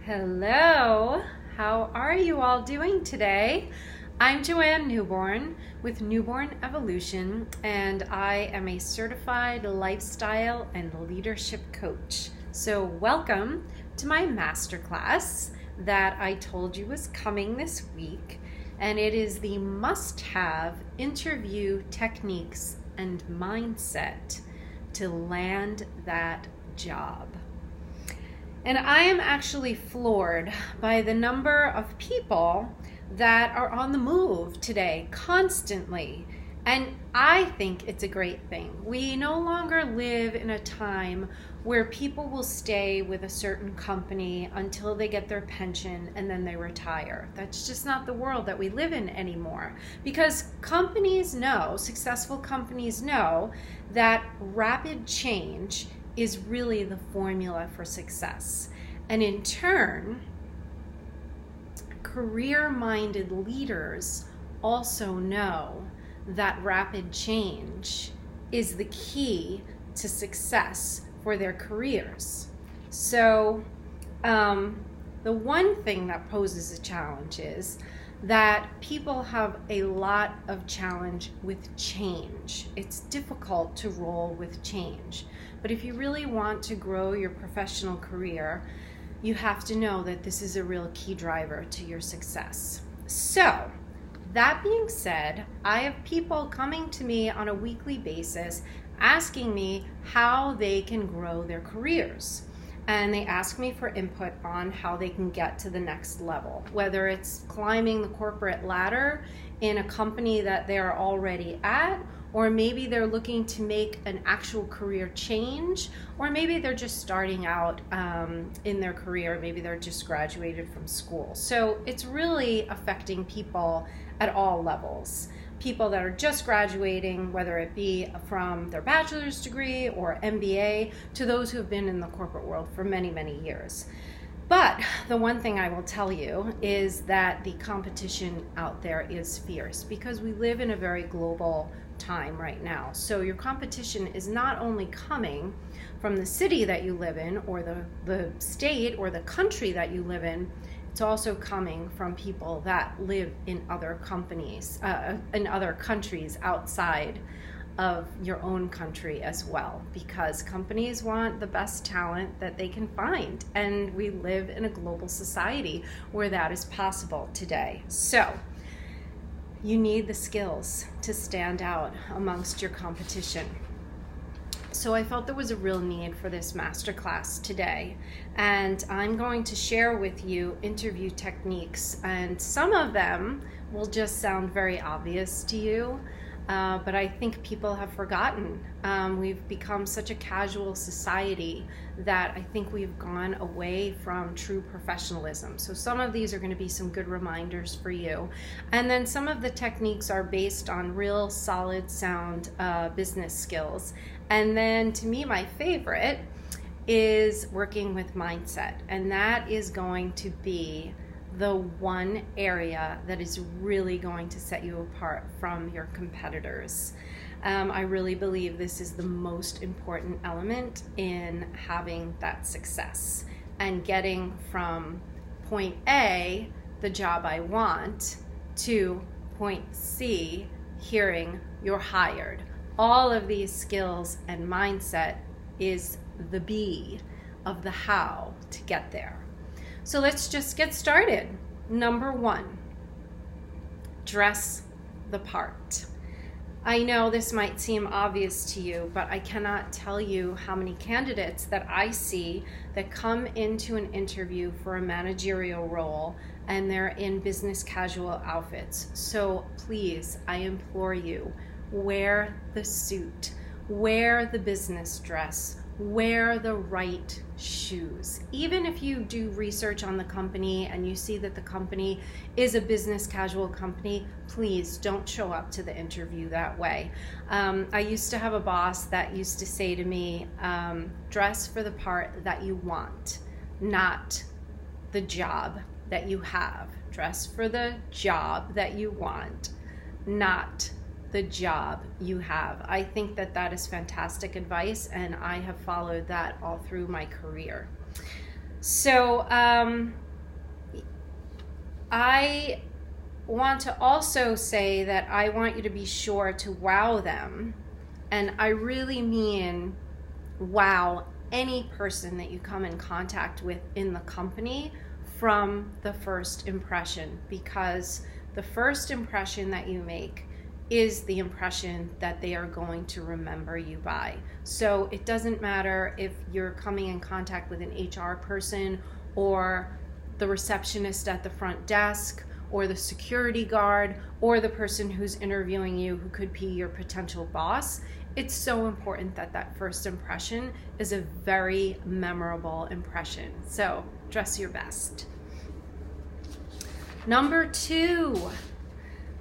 Hello, how are you all doing today? I'm Joanne Newborn with Newborn Evolution, and I am a certified lifestyle and leadership coach. So welcome to my masterclass that I told you was coming this week, and it is the must-have interview techniques and mindset to land that job. And I am actually floored by the number of people that are on the move today constantly. And I think it's a great thing. We no longer live in a time where people will stay with a certain company until they get their pension and then they retire. That's just not the world that we live in anymore. Because companies know, successful companies know, that rapid change is really the formula for success. And in turn, career-minded leaders also know that rapid change is the key to success for their careers. So the one thing that poses a challenge is that people have a lot of challenge with change. It's difficult to roll with change. But if you really want to grow your professional career, you have to know that this is a real key driver to your success. So, that being said, I have people coming to me on a weekly basis asking me how they can grow their careers. And they ask me for input on how they can get to the next level, whether it's climbing the corporate ladder in a company that they're already at, or maybe they're looking to make an actual career change, or maybe they're just starting out in their career, maybe they're just graduated from school. So it's really affecting people at all levels. People that are just graduating, whether it be from their bachelor's degree or MBA, to those who have been in the corporate world for many, many years. But the one thing I will tell you is that the competition out there is fierce because we live in a very global time right now. So your competition is not only coming from the city that you live in or the state or the country that you live in, it's also coming from people that live in other companies, in other countries outside of your own country as well, because companies want the best talent that they can find, and we live in a global society where that is possible today. So you need the skills to stand out amongst your competition. So I felt there was a real need for this masterclass today, and I'm going to share with you interview techniques, and some of them will just sound very obvious to you, but I think people have forgotten. We've become such a casual society that I think we've gone away from true professionalism. So some of these are going to be some good reminders for you. And then some of the techniques are based on real solid, sound business skills. And then to me, my favorite is working with mindset. And that is going to be the one area that is really going to set you apart from your competitors. I really believe this is the most important element in having that success and getting from point A, the job I want, to point C, hearing you're hired. All of these skills and mindset is the B of the how to get there. So let's just get started. Number one, dress the part. I know this might seem obvious to you, but I cannot tell you how many candidates that I see that come into an interview for a managerial role and they're in business casual outfits. So please, I implore you, wear the suit, wear the business dress, wear the right shoes. Even if you do research on the company and you see that the company is a business casual company, please don't show up to the interview that way. I used to have a boss that used to say to me, dress for the part that you want, not the job that you have. Dress for the job that you want, not the job you have. I think that that is fantastic advice, and I have followed that all through my career. So I want to also say that I want you to be sure to wow them. And I really mean wow any person that you come in contact with in the company from the first impression, because the first impression that you make is the impression that they are going to remember you by. So it doesn't matter if you're coming in contact with an HR person or the receptionist at the front desk or the security guard or the person who's interviewing you who could be your potential boss. It's so important that that first impression is a very memorable impression. So dress your best. Number 2,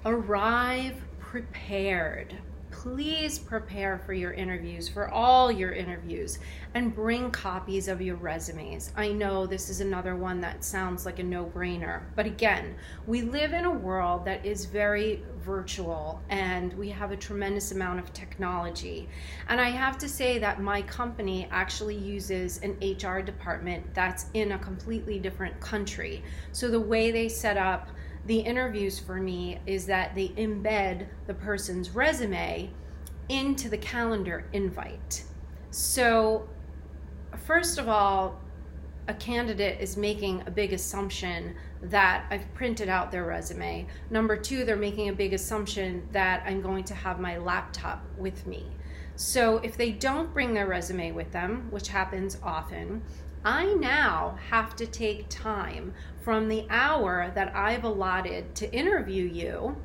arrive prepared. Please prepare for your interviews, for all your interviews, and bring copies of your resumes. I know this is another one that sounds like a no-brainer, but again, we live in a world that is very virtual and we have a tremendous amount of technology. And I have to say that my company actually uses an HR department that's in a completely different country. So the way they set up the interviews for me is that they embed the person's resume into the calendar invite. So first of all, a candidate is making a big assumption that I've printed out their resume. Number 2, they're making a big assumption that I'm going to have my laptop with me. So if they don't bring their resume with them, which happens often, I now have to take time from the hour that I've allotted to interview you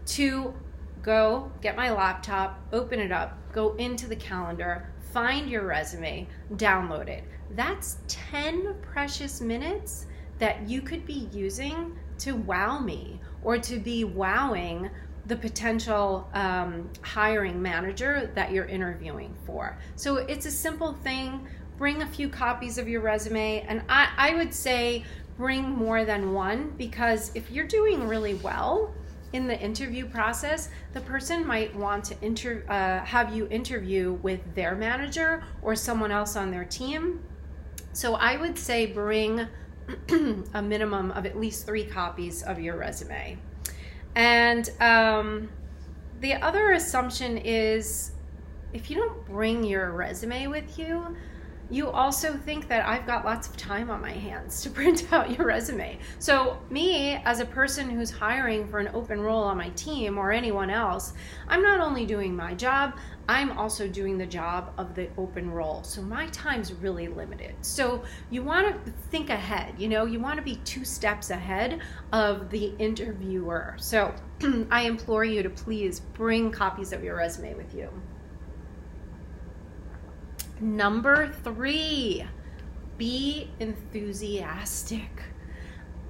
to go get my laptop, open it up, go into the calendar, find your resume, download it. That's 10 precious minutes that you could be using to wow me or to be wowing the potential hiring manager that you're interviewing for. So it's a simple thing. Bring a few copies of your resume, and I would say bring more than one, because if you're doing really well in the interview process, the person might want to have you interview with their manager or someone else on their team. So I would say bring a minimum of at least 3 copies of your resume. And the other assumption is if you don't bring your resume with you, you also think that I've got lots of time on my hands to print out your resume. So me, as a person who's hiring for an open role on my team or anyone else, I'm not only doing my job, I'm also doing the job of the open role. So my time's really limited. So you want to think ahead, you want to be 2 steps ahead of the interviewer. So I implore you to please bring copies of your resume with you. Number 3, be enthusiastic.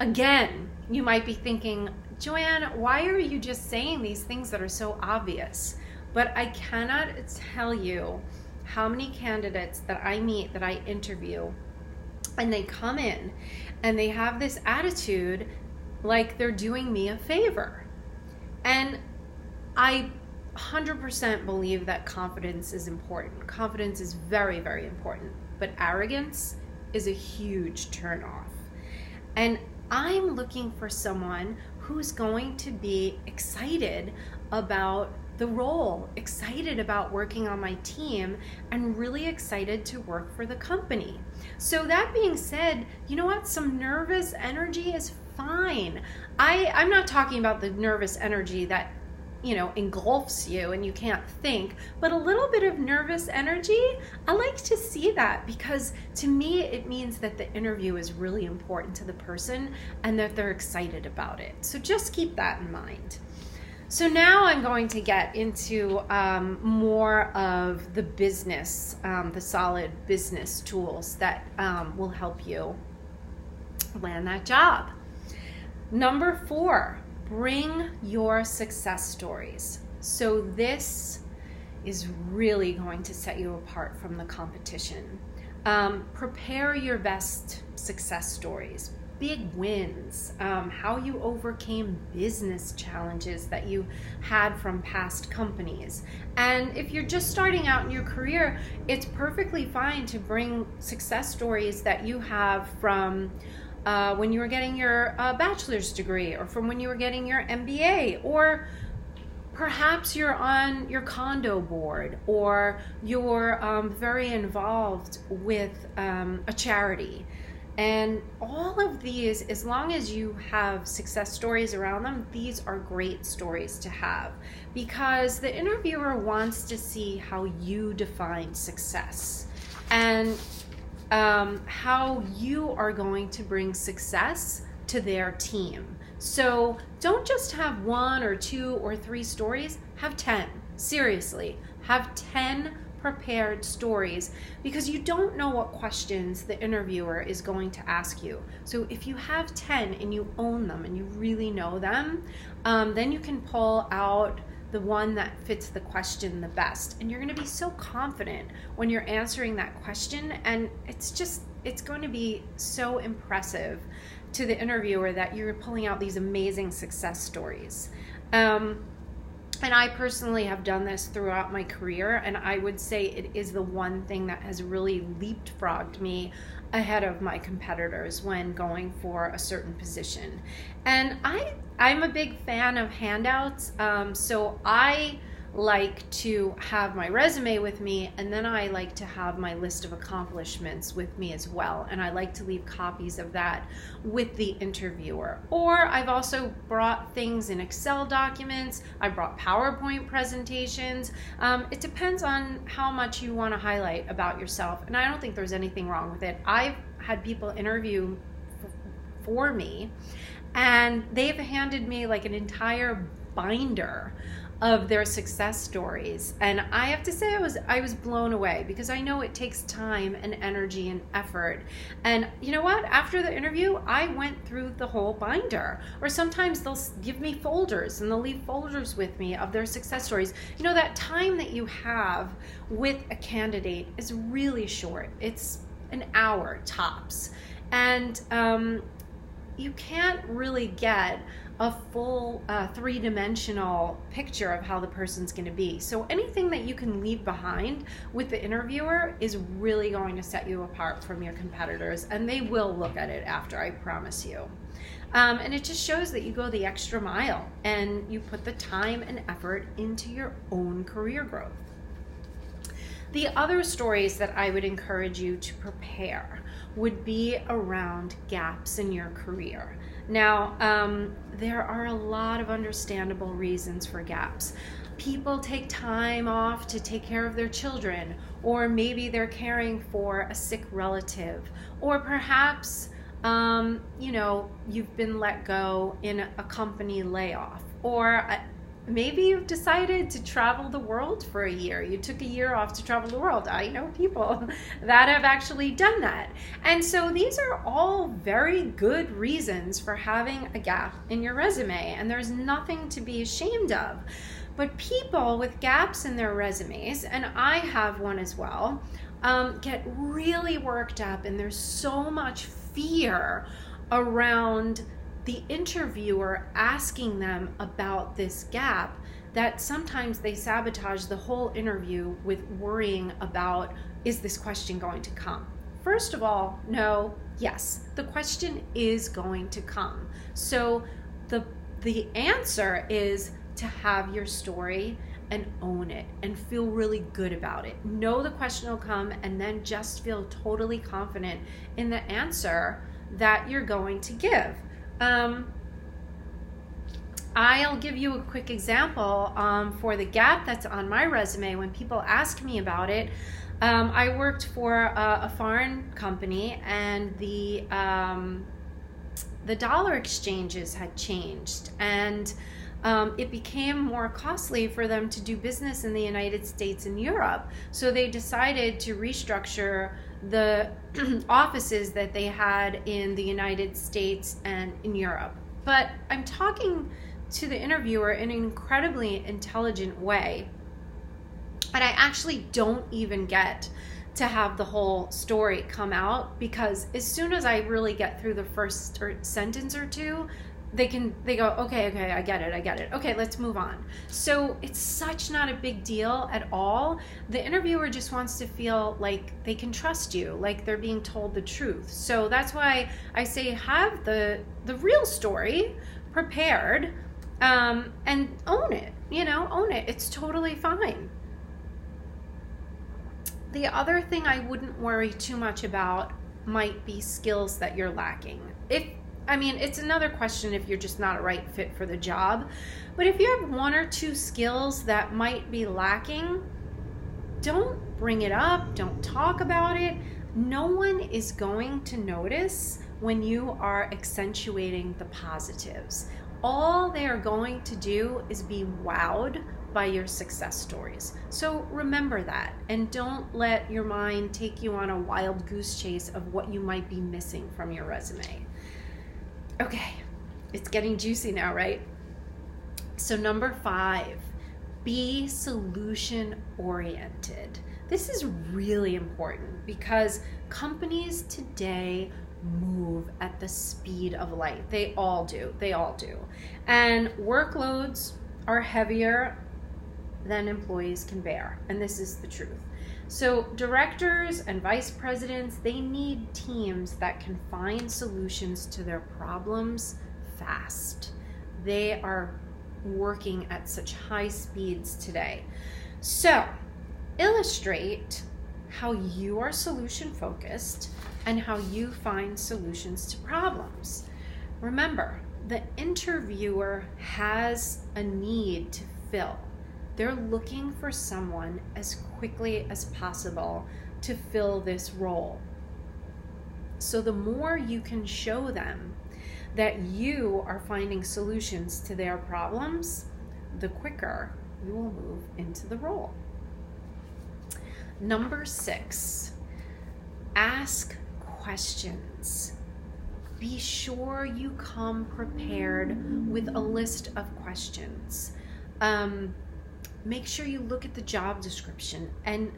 Again, you might be thinking, Joanne, why are you just saying these things that are so obvious? But I cannot tell you how many candidates that I meet, that I interview, and they come in and they have this attitude like they're doing me a favor. And I 100% believe that confidence is important. Confidence is very, very important, but arrogance is a huge turnoff. And I'm looking for someone who's going to be excited about the role, excited about working on my team, and really excited to work for the company. So that being said, you know what? Some nervous energy is fine. I'm not talking about the nervous energy that engulfs you and you can't think, but a little bit of nervous energy, I like to see that, because to me it means that the interview is really important to the person and that they're excited about it. So just keep that in mind. So now I'm going to get into more of the business, the solid business tools that will help you land that job. Number 4, bring your success stories. So this is really going to set you apart from the competition. Prepare your best success stories, big wins, how you overcame business challenges that you had from past companies. And if you're just starting out in your career, it's perfectly fine to bring success stories that you have from when you were getting your bachelor's degree, or from when you were getting your MBA, or perhaps you're on your condo board, or you're very involved with a charity. And all of these, as long as you have success stories around them, these are great stories to have, because the interviewer wants to see how you define success and how you are going to bring success to their team. So don't just have 1 or 2 or 3 stories, have 10. Seriously, have 10 prepared stories, because you don't know what questions the interviewer is going to ask you. So if you have 10 and you own them and you really know them, then you can pull out the one that fits the question the best. And you're going to be so confident when you're answering that question, and it's going to be so impressive to the interviewer that you're pulling out these amazing success stories. And I personally have done this throughout my career, and I would say it is the one thing that has really leapfrogged me ahead of my competitors when going for a certain position. And I'm a big fan of handouts, so I like to have my resume with me, and then I like to have my list of accomplishments with me as well, and I like to leave copies of that with the interviewer. Or I've also brought things in Excel documents, I brought PowerPoint presentations. It depends on how much you want to highlight about yourself, and I don't think there's anything wrong with it. I've had people interview for me, and they've handed me like an entire binder of their success stories, and I have to say I was blown away, because I know it takes time and energy and effort. And you know what, after the interview I went through the whole binder, or sometimes they'll give me folders, and they'll leave folders with me of their success stories. You know, that time that you have with a candidate is really short. It's an hour tops, and you can't really get a full 3-dimensional picture of how the person's going to be. So anything that you can leave behind with the interviewer is really going to set you apart from your competitors, and they will look at it after, I promise you. And it just shows that you go the extra mile and you put the time and effort into your own career growth. The other stories that I would encourage you to prepare would be around gaps in your career. Now, there are a lot of understandable reasons for gaps. People take time off to take care of their children, or maybe they're caring for a sick relative, or perhaps, you've been let go in a company layoff, or maybe you've decided to travel the world for a year. You took a year off to travel the world. I know people that have actually done that. And so these are all very good reasons for having a gap in your resume, and there's nothing to be ashamed of. But people with gaps in their resumes, and I have one as well, get really worked up, and there's so much fear around the interviewer asking them about this gap that sometimes they sabotage the whole interview with worrying about, is this question going to come? First of all, no, yes, the question is going to come. So the answer is to have your story and own it and feel really good about it. Know the question will come, and then just feel totally confident in the answer that you're going to give. I'll give you a quick example for the gap that's on my resume when people ask me about it. I worked for a foreign company, and the dollar exchanges had changed, and it became more costly for them to do business in the United States and Europe. So they decided to restructure the offices that they had in the United States and in Europe. But I'm talking to the interviewer in an incredibly intelligent way, and I actually don't even get to have the whole story come out, because as soon as I really get through the first sentence or two, they go, okay, I get it. Okay, let's move on. So it's such not a big deal at all. The interviewer just wants to feel like they can trust you, like they're being told the truth. So that's why I say have the real story prepared, and own it, own it. It's totally fine. The other thing I wouldn't worry too much about might be skills that you're lacking. It's another question if you're just not a right fit for the job. But if you have one or two skills that might be lacking, don't bring it up. Don't talk about it. No one is going to notice when you are accentuating the positives. All they are going to do is be wowed by your success stories. So remember that, and don't let your mind take you on a wild goose chase of what you might be missing from your resume. Okay, it's getting juicy now, right? So number 5, be solution oriented. This is really important because companies today move at the speed of light. They all do. And workloads are heavier than employees can bear. And this is the truth. So directors and vice presidents, they need teams that can find solutions to their problems fast. They are working at such high speeds today. So illustrate how you are solution focused and how you find solutions to problems. Remember, the interviewer has a need to fill. They're looking for someone as quickly as possible to fill this role. So the more you can show them that you are finding solutions to their problems, the quicker you will move into the role. Number 6, ask questions. Be sure you come prepared with a list of questions. Make sure you look at the job description, and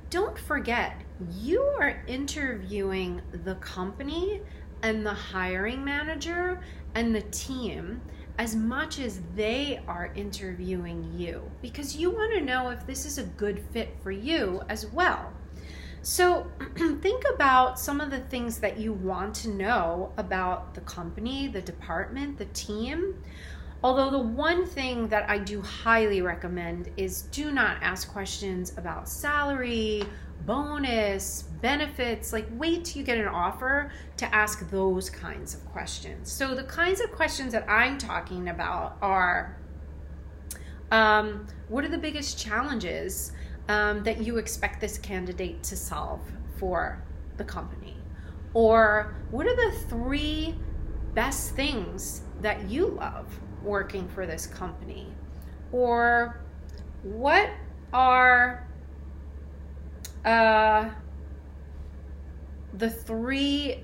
don't forget, you are interviewing the company and the hiring manager and the team as much as they are interviewing you, because you want to know if this is a good fit for you as well. So think about some of the things that you want to know about the company, the department, the team. Although the one thing that I do highly recommend is do not ask questions about salary, bonus, benefits. Like, wait till you get an offer to ask those kinds of questions. So the kinds of questions that I'm talking about are, what are the biggest challenges that you expect this candidate to solve for the company? Or what are the 3 best things that you love working for this company? Or what are the 3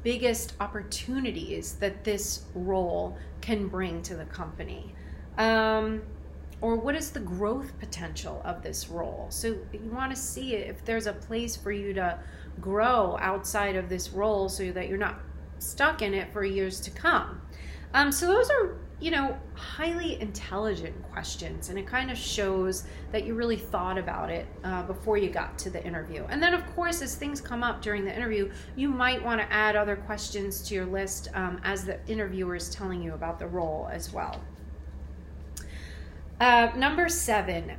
biggest opportunities that this role can bring to the company? Or what is the growth potential of this role? So you want to see if there's a place for you to grow outside of this role so that you're not stuck in it for years to come. So those are, highly intelligent questions, and it kind of shows that you really thought about it before you got to the interview. And then, of course, as things come up during the interview, you might want to add other questions to your list as the interviewer is telling you about the role as well. Number 7,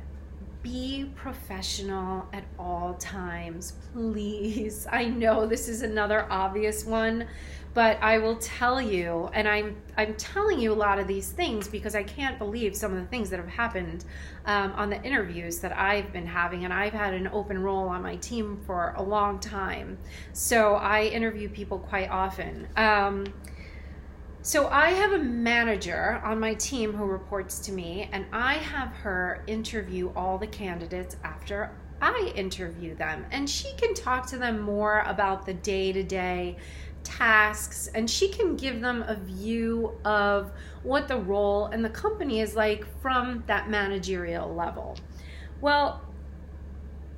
be professional at all times, please. I know this is another obvious one, but I will tell you, and I'm telling you a lot of these things because I can't believe some of the things that have happened on the interviews that I've been having, and I've had an open role on my team for a long time. So I interview people quite often. So I have a manager on my team who reports to me, and I have her interview all the candidates after I interview them. And she can talk to them more about the day-to-day tasks, and she can give them a view of what the role and the company is like from that managerial level. Well,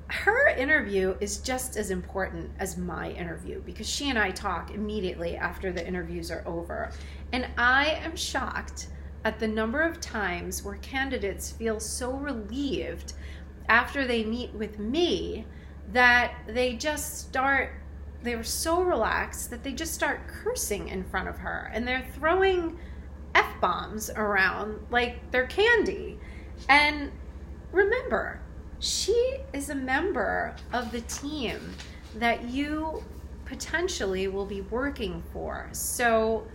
her interview is just as important as my interview because she and I talk immediately after the interviews are over. And I am shocked at the number of times where candidates feel so relieved after they meet with me that they were so relaxed that they just start cursing in front of her, and they're throwing F-bombs around like they're candy. And remember, she is a member of the team that you potentially will be working for. So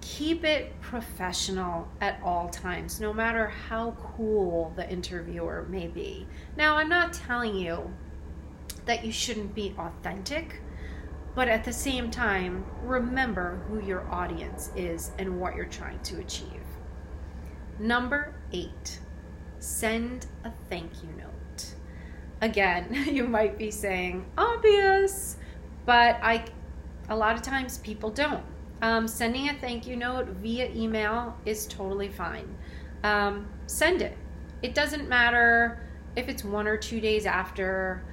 keep it professional at all times, no matter how cool the interviewer may be. Now, I'm not telling you that you shouldn't be authentic, but at the same time, remember who your audience is and what you're trying to achieve. Number 8, send a thank you note. Again, you might be saying, obvious, but a lot of times people don't. Sending a thank you note via email is totally fine. Send it. It doesn't matter if it's 1 or 2 days after.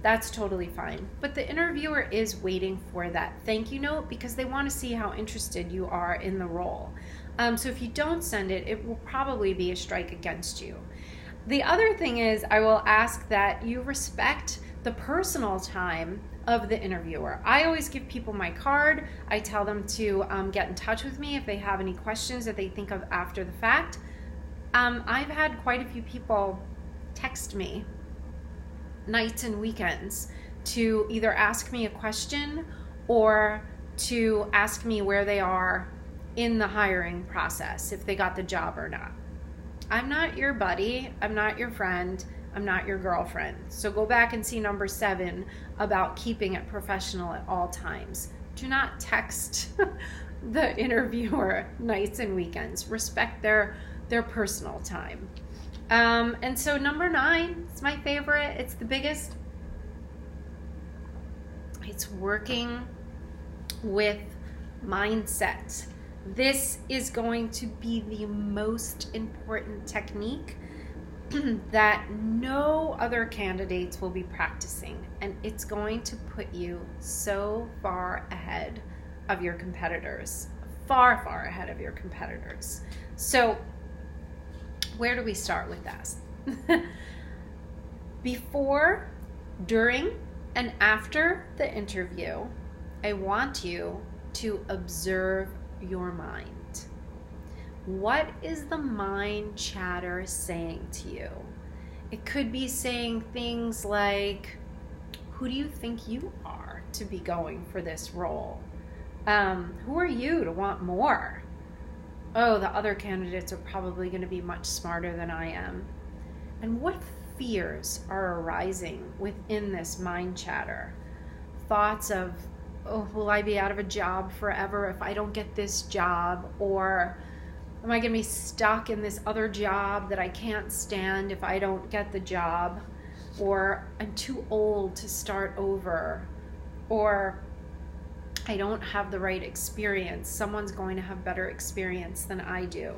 That's totally fine. But the interviewer is waiting for that thank you note because they want to see how interested you are in the role. So if you don't send it, it will probably be a strike against you. The other thing is, I will ask that you respect the personal time of the interviewer. I always give people my card. I tell them to get in touch with me if they have any questions that they think of after the fact. I've had quite a few people text me nights and weekends to either ask me a question or to ask me where they are in the hiring process, if they got the job or not. I'm not your buddy. I'm not your friend. I'm not your girlfriend. So go back and see number 7 about keeping it professional at all times. Do not text the interviewer nights and weekends. Respect their personal time. And so number 9, it's my favorite. It's the biggest. It's working with mindset. This is going to be the most important technique that no other candidates will be practicing, and it's going to put you so far ahead of your competitors, far ahead of your competitors. So where do we start with that? Before, during, and after the interview, I want you to observe your mind. What is the mind chatter saying to you? It could be saying things like, who do you think you are to be going for this role? Who are you to want more? Oh, the other candidates are probably going to be much smarter than I am. And what fears are arising within this mind chatter? Thoughts of, oh, will I be out of a job forever if I don't get this job? Or am I going to be stuck in this other job that I can't stand if I don't get the job? Or I'm too old to start over. Or I don't have the right experience. Someone's going to have better experience than I do.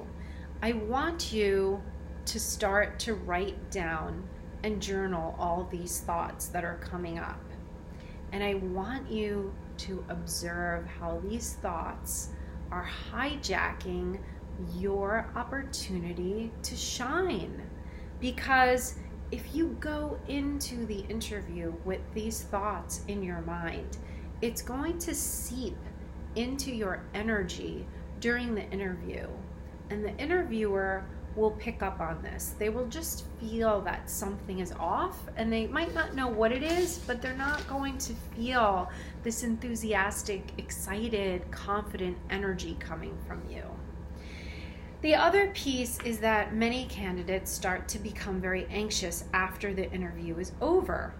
I want you to start to write down and journal all these thoughts that are coming up. And I want you to observe how these thoughts are hijacking your opportunity to shine. Because if you go into the interview with these thoughts in your mind, it's going to seep into your energy during the interview. And the interviewer will pick up on this. They will just feel that something is off, and they might not know what it is, but they're not going to feel this enthusiastic, excited, confident energy coming from you. The other piece is that many candidates start to become very anxious after the interview is over.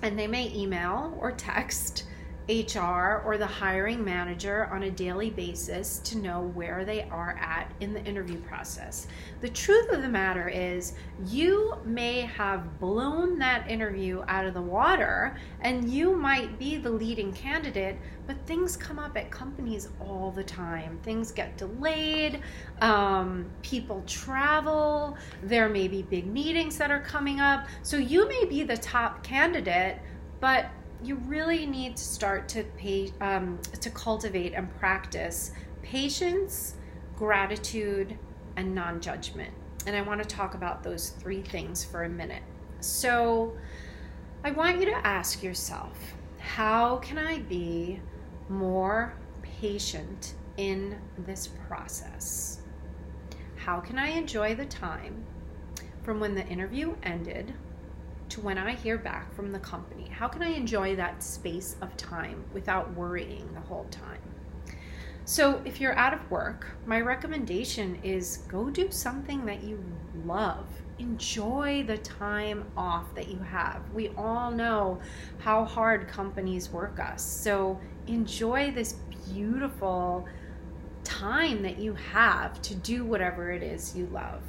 And they may email or text HR or the hiring manager on a daily basis to know where they are at in the interview process. The truth of the matter is, you may have blown that interview out of the water and you might be the leading candidate, but things come up at companies all the time. Things get delayed, people travel, there may be big meetings that are coming up. So you may be the top candidate, but you really need to start to cultivate and practice patience, gratitude, and non-judgment. And I want to talk about those three things for a minute. So I want you to ask yourself, how can I be more patient in this process? How can I enjoy the time from when the interview ended to when I hear back from the company? How can I enjoy that space of time without worrying the whole time? So if you're out of work, my recommendation is go do something that you love. Enjoy the time off that you have. We all know how hard companies work us. So enjoy this beautiful time that you have to do whatever it is you love.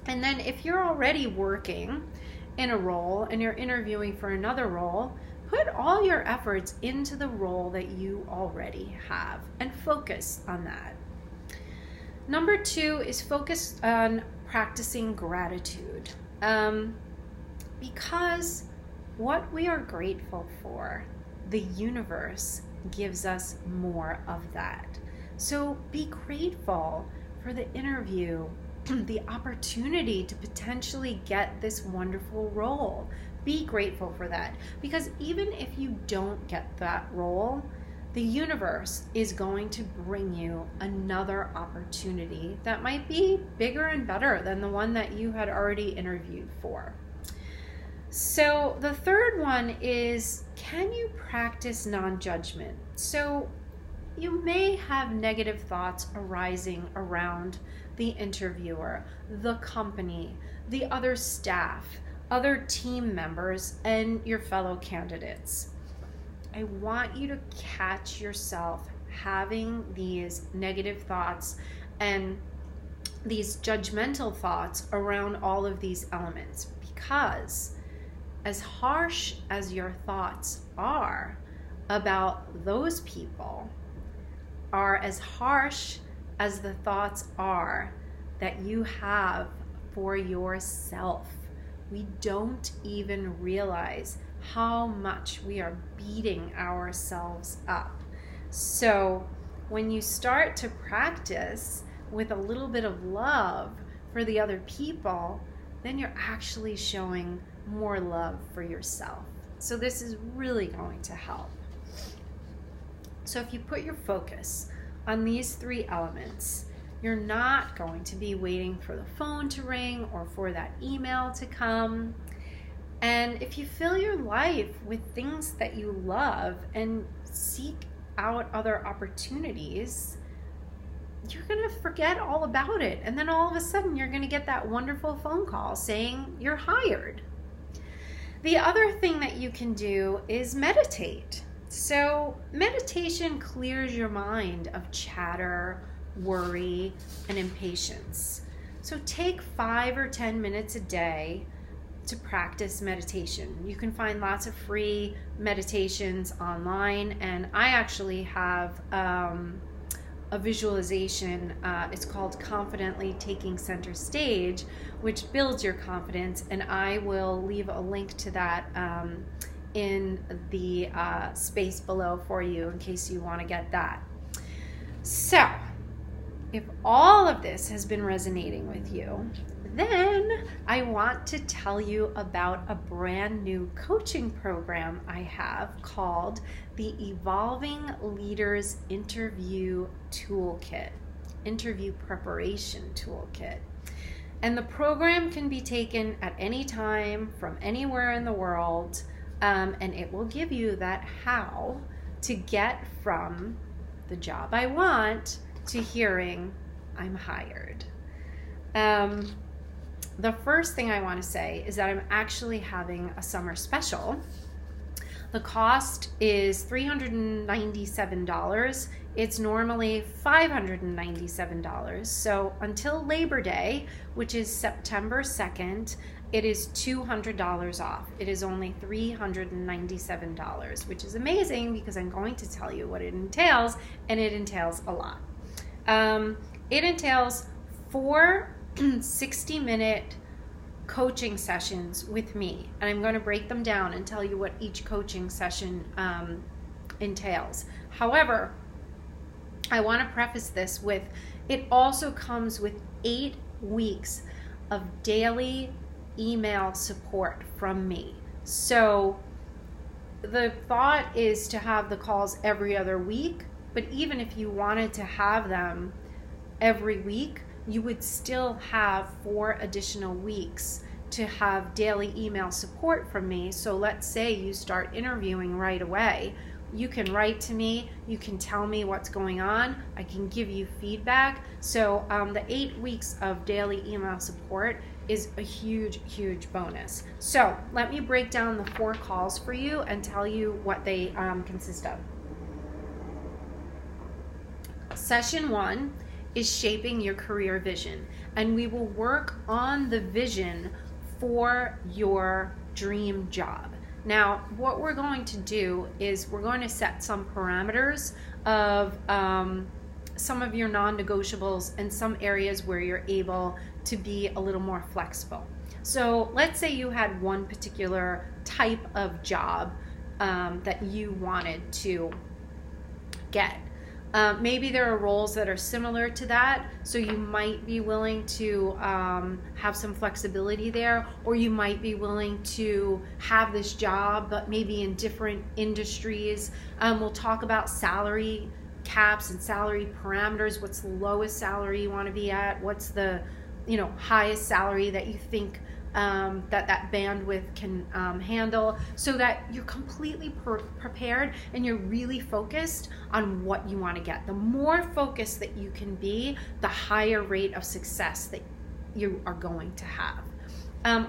And then if you're already working in a role and you're interviewing for another role, put all your efforts into the role that you already have and focus on that. Number 2 is focus on practicing gratitude, because what we are grateful for, the universe gives us more of that. So be grateful for the interview, the opportunity to potentially get this wonderful role. Be grateful for that, because even if you don't get that role, the universe is going to bring you another opportunity that might be bigger and better than the one that you had already interviewed for. So the third one is, can you practice non-judgment? So you may have negative thoughts arising around the interviewer, the company, the other staff, other team members, and your fellow candidates. I want you to catch yourself having these negative thoughts and these judgmental thoughts around all of these elements, because as harsh as your thoughts are about those people are as harsh as the thoughts are that you have for yourself. We don't even realize how much we are beating ourselves up. So when you start to practice with a little bit of love for the other people, then you're actually showing more love for yourself. So this is really going to help. So if you put your focus on these 3 elements, you're not going to be waiting for the phone to ring or for that email to come. And if you fill your life with things that you love and seek out other opportunities, you're going to forget all about it. And then all of a sudden, you're going to get that wonderful phone call saying you're hired. The other thing that you can do is meditate. So meditation clears your mind of chatter, worry, and impatience. So take 5 or 10 minutes a day to practice meditation. You can find lots of free meditations online, and I actually have a visualization. It's called Confidently Taking Center Stage, which builds your confidence, and I will leave a link to that in the space below for you in case you want to get that. So if all of this has been resonating with you, then I want to tell you about a brand new coaching program I have called the Evolving Leaders Interview Toolkit, Interview Preparation Toolkit. And the program can be taken at any time from anywhere in the world, and it will give you that how to get from the job I want to hearing I'm hired. The first thing I want to say is that I'm actually having a summer special The cost is $397. It's normally $597. So until Labor Day, which is September 2nd, it is $200 off. It is only $397, which is amazing because I'm going to tell you what it entails, and it entails a lot. It entails 4 60-minute coaching sessions with me, and I'm going to break them down and tell you what each coaching session entails. However, I want to preface this with, it also comes with 8 weeks of daily email support from me. So the thought is to have the calls every other week, but even if you wanted to have them every week, you would still have 4 additional weeks to have daily email support from me. So let's say you start interviewing right away. You can write to me, you can tell me what's going on, I can give you feedback. So the 8 weeks of daily email support is a huge, huge bonus. So let me break down the 4 calls for you and tell you what they consist of. Session 1 is shaping your career vision, and we will work on the vision for your dream job. Now, what we're going to do is we're going to set some parameters of some of your non-negotiables and some areas where you're able to be a little more flexible. So let's say you had one particular type of job that you wanted to get. Maybe there are roles that are similar to that, so you might be willing to have some flexibility there, or you might be willing to have this job but maybe in different industries. We'll talk about salary caps and salary parameters. What's the lowest salary you want to be at? What's the highest salary that you think that bandwidth can handle, so that you're completely prepared and you're really focused on what you want to get. The more focused that you can be, the higher rate of success that you are going to have.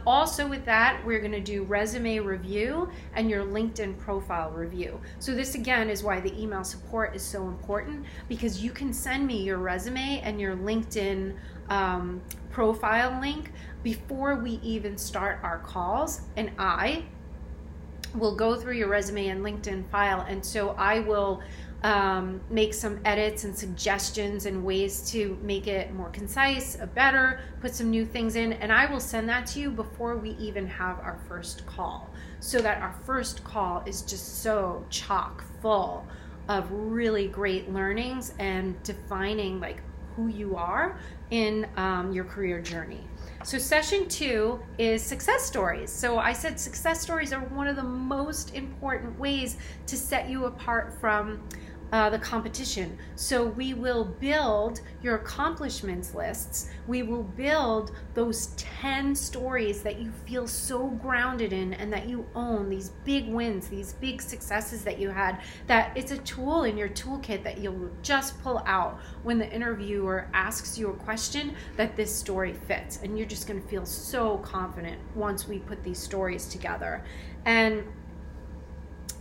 Also with that, we're going to do resume review and your LinkedIn profile review. So this again is why the email support is so important, because you can send me your resume and your LinkedIn profile link before we even start our calls, and I will go through your resume and LinkedIn file, and so I will make some edits and suggestions and ways to make it more concise, better, put some new things in, and I will send that to you before we even have our first call, so that our first call is just so chock full of really great learnings and defining like who you are in your career journey. So session 2 is success stories. So I said success stories are one of the most important ways to set you apart from the competition. So we will build your accomplishments lists. We will build those 10 stories that you feel so grounded in and that you own, these big wins, these big successes that you had, that it's a tool in your toolkit that you'll just pull out when the interviewer asks you a question that this story fits. And you're just going to feel so confident once we put these stories together. And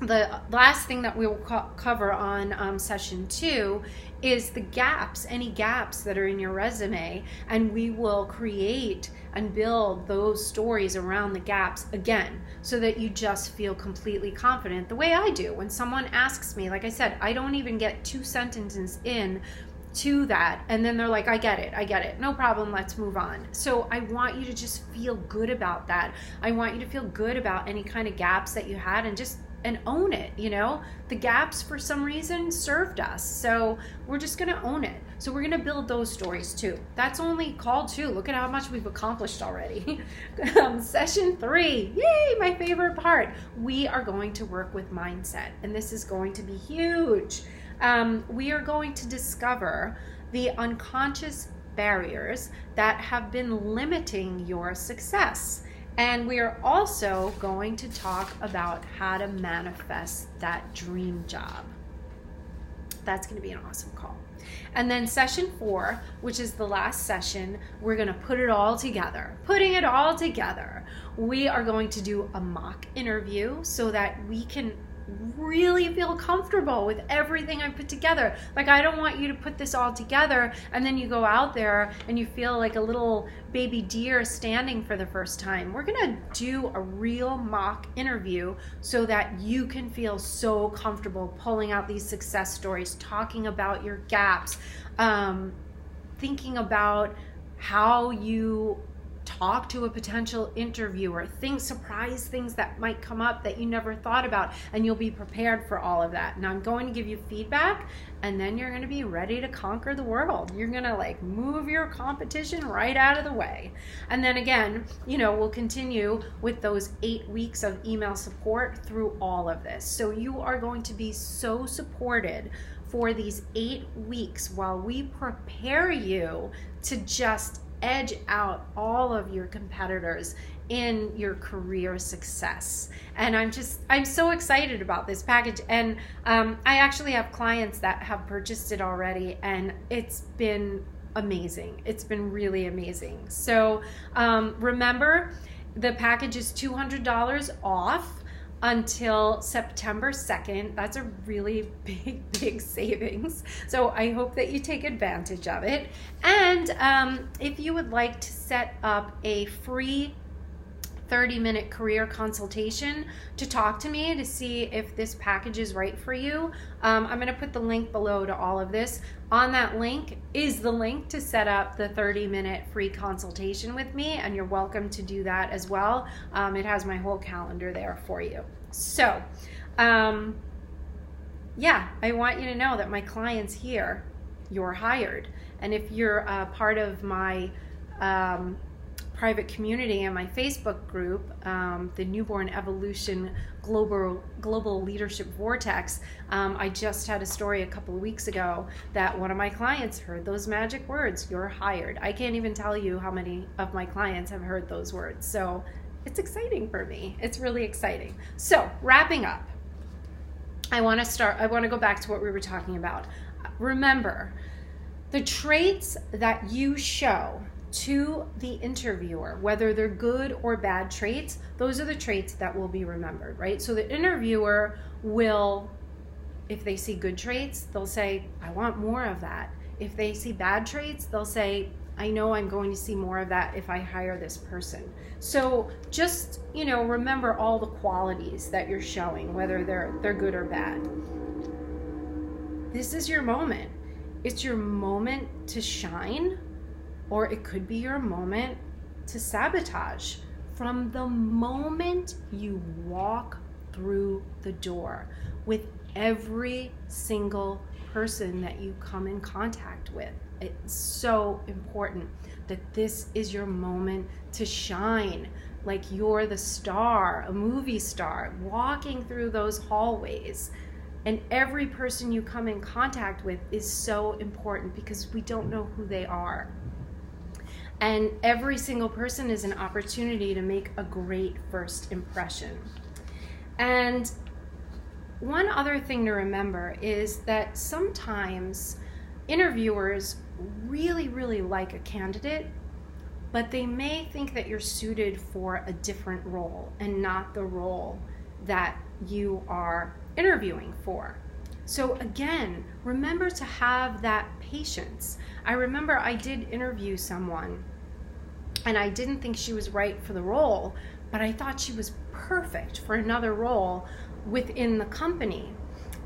the last thing that we will cover on session 2 is the gaps, any gaps that are in your resume, and we will create and build those stories around the gaps again, so that you just feel completely confident the way I do. When someone asks me, like I said, I don't even get 2 sentences in to that, and then they're like, I get it, no problem, let's move on. So I want you to just feel good about that. I want you to feel good about any kind of gaps that you had, and own it. The gaps for some reason served us, so we're just going to own it. So we're going to build those stories too. That's only call 2. Look at how much we've accomplished already. Session 3, yay, my favorite part. We are going to work with mindset, and this is going to be huge. We are going to discover the unconscious barriers that have been limiting your success. And we are also going to talk about how to manifest that dream job. That's going to be an awesome call. And then session 4, which is the last session, we're going to put it all together. Putting it all together. We are going to do a mock interview so that we can really feel comfortable with everything I put together. Like, I don't want you to put this all together and then you go out there and you feel like a little baby deer standing for the first time. We're gonna do a real mock interview so that you can feel so comfortable pulling out these success stories, talking about your gaps, thinking about how you talk to a potential interviewer, surprise things that might come up that you never thought about, and you'll be prepared for all of that. And I'm going to give you feedback, and then you're going to be ready to conquer the world. You're going to like move your competition right out of the way. And then again, we'll continue with those 8 weeks of email support through all of this. So you are going to be so supported for these 8 weeks while we prepare you to just edge out all of your competitors in your career success. And I'm so excited about this package. And I actually have clients that have purchased it already, and it's been amazing. It's been really amazing. So remember, the package is $200 off until September 2nd. That's a really big savings. So I hope that you take advantage of it. And if you would like to set up a free 30-minute career consultation to talk to me to see if this package is right for you, I'm going to put the link below to all of this. On that link is the link to set up the 30-minute free consultation with me, and you're welcome to do that as well. It has my whole calendar there for you. So, yeah, I want you to know that my clients here, you're hired. And if you're a part of my private community and my Facebook group, the Newborn Evolution Global Leadership Vortex, I just had a story a couple of weeks ago that one of my clients heard those magic words, "You're hired." I can't even tell you how many of my clients have heard those words. So it's exciting for me. It's really exciting. So wrapping up, I want to go back to what we were talking about. Remember, the traits that you show to the interviewer, whether they're good or bad traits, those are the traits that will be remembered, right? So the interviewer will, if they see good traits, they'll say, "I want more of that." If they see bad traits, they'll say, "I know I'm going to see more of that if I hire this person." So just, remember all the qualities that you're showing, whether they're good or bad. This is your moment. It's your moment to shine, or it could be your moment to sabotage. From the moment you walk through the door, with every single person that you come in contact with, it's so important that this is your moment to shine, like you're the star, a movie star, walking through those hallways. And every person you come in contact with is so important because we don't know who they are. And every single person is an opportunity to make a great first impression. And one other thing to remember is that sometimes interviewers really, really like a candidate, but they may think that you're suited for a different role and not the role that you are interviewing for. So again, remember to have that patience. I remember I did interview someone and I didn't think she was right for the role, but I thought she was perfect for another role within the company.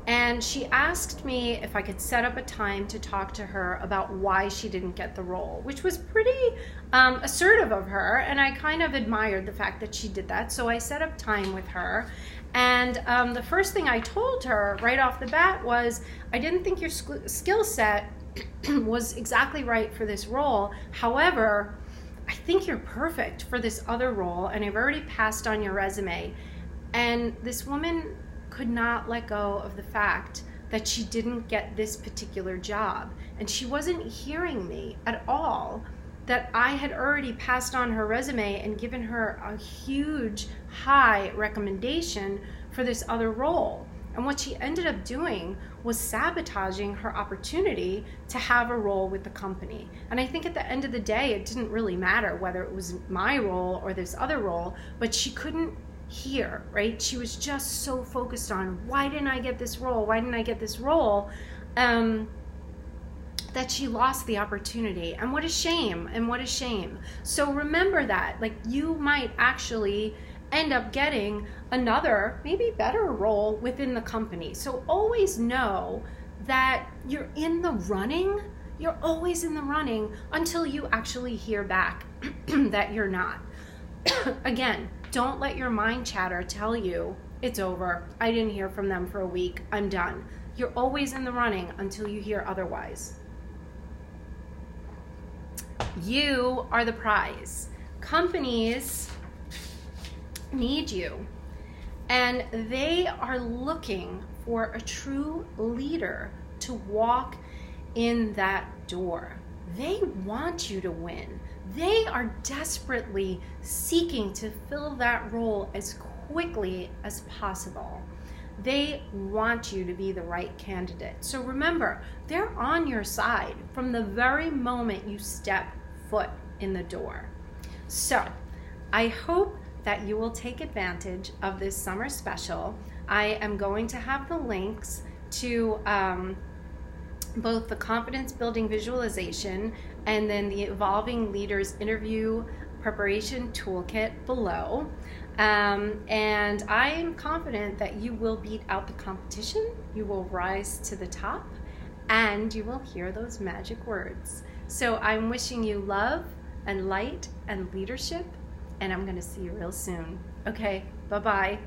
And she asked me if I could set up a time to talk to her about why she didn't get the role, which was pretty assertive of her, and I kind of admired the fact that she did that. So I set up time with her, and the first thing I told her right off the bat was, I didn't think your skill set was exactly right for this role. However, I think you're perfect for this other role, and I've already passed on your resume. And this woman could not let go of the fact that she didn't get this particular job. And she wasn't hearing me at all, that I had already passed on her resume and given her a huge high recommendation for this other role. And what she ended up doing was sabotaging her opportunity to have a role with the company. And I think at the end of the day, it didn't really matter whether it was my role or this other role, but she couldn't here, right? She was just so focused on, why didn't I get this role? Why didn't I get this role? That she lost the opportunity. And what a shame, and what a shame. So remember that, like, you might actually end up getting another, maybe better role within the company. So always know that you're in the running. You're always in the running until you actually hear back that you're not. Again, don't let your mind chatter tell you it's over. I didn't hear from them for a week. I'm done. You're always in the running until you hear otherwise. You are the prize. Companies need you, and they are looking for a true leader to walk in that door. They want you to win. They are desperately seeking to fill that role as quickly as possible. They want you to be the right candidate. So remember, they're on your side from the very moment you step foot in the door. So I hope that you will take advantage of this summer special. I am going to have the links to both the confidence building visualization and then the Evolving Leaders interview preparation toolkit below. And I am confident that you will beat out the competition, you will rise to the top, and you will hear those magic words. So I'm wishing you love and light and leadership, and I'm going to see you real soon. Okay, bye-bye.